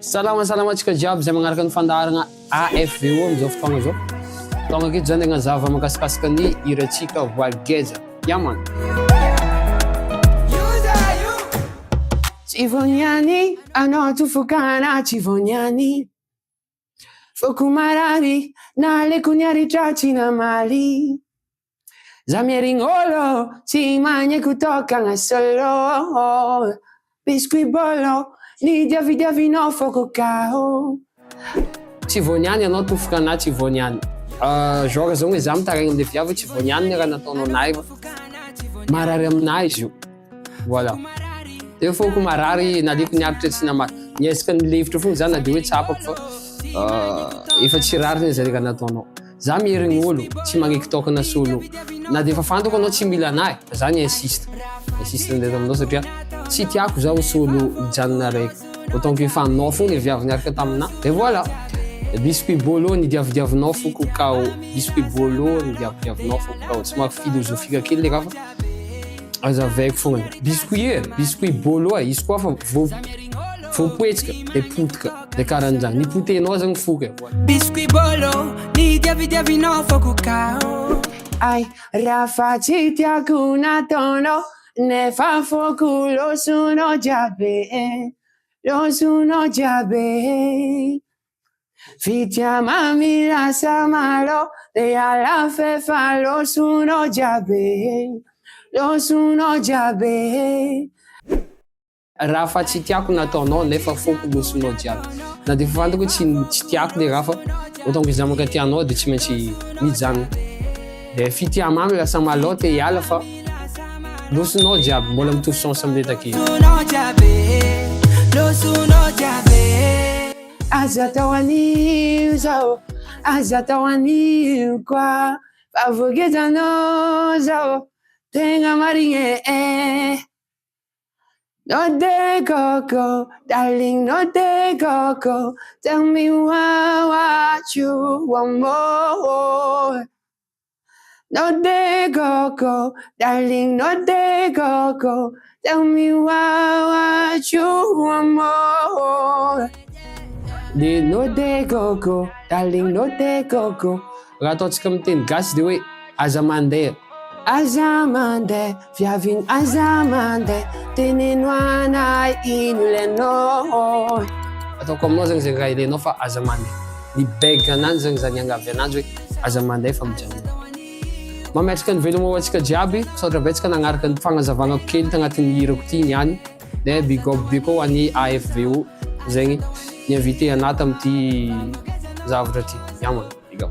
Salama antsika jiaby zay magnaraka ny fandaharagna AFVO amizao fotoagna zao. Fotoagna aketo zany agnazava makasikasika ny hirantsika voalgeza. Yaman. Chivoniani, anoto fukana chivoniani. Fokumarari, na lekunyari chachi na mali. Zamieringolo, si manye kutoka nga solo. Biscuit bolo, ni diavi no foco cao. Chivoniani anao tofokana chivoniani. Joga zao exame taraigny le viavy chivoniani raha nataonao naiva. Marary aminahy izy io. Voilà. Teo foko marary naliko niaritra tsy namary. Niezaka nilevitra fogna zany na de hoe tsapako fa efa tsy rariny zay raha nataonao. Za mierigny olo, tsy magneky tokana solo. Na de efa fantako anao tsy mila anahy, za ni insiste. Insiste ndeha aminao satria tsy tiako zaho solo mijanona raiky. Autant que efa anao fogna le viavy niaraka taminahy. Et voilà. Biscuit bolo ni diavidiavinao foko kao. Biscuit bolo ni diavidiavinao foko kao. Tsy maha filosofika kely le raha fa azavaiko fogna. Biscuit bolo izy koa fa voapoetsika de potika de karan'izany. Ny potenao zany foka. Biscuit bolo ni diavidiavinao foko kao. Ai, rafa tsy tiako nataonao nefa foko lo sono giabe. Fitiama mila samalo de alla fefa lo sono giabe. Raha tsy tiako nataonao nefa foko losinao jiaby. Na de fantako tsy tiako le raha fa autant que za maka tianao de tsy maintsy mijanona. De fitiama lasa malao te hiala fa losinao jiaby mbola mitovy chance amile takeo. Aza tao anio zao, aza tao anio koa. Favogezanao zao, tegna marigny No de coco, darling, no de coco. Tell me what you want more. No de coco, darling, no de coco. Tell me what you want more. De no de coco, darling, no de coco. Raha ataontsika miteny gasy de hoe aza mandeha. Aza mandeha, viaviny aza mandeha. Teneno anay ino ilenao. Ataoko aminao zany zay raha ilenao fa aza mandeha. Ny beg ananjy zany zany angavy ananjy hoe aza mandeha fa mijanona. Mametraka ny veloma ho antsika jiaby, saotra betsaka nagnaraka ny fagnazavana kely tagnatin'ny hirako ty niany. De big up be koa any AFVO zegny ni invité anaty amity zavatra ty. Yaman, big up.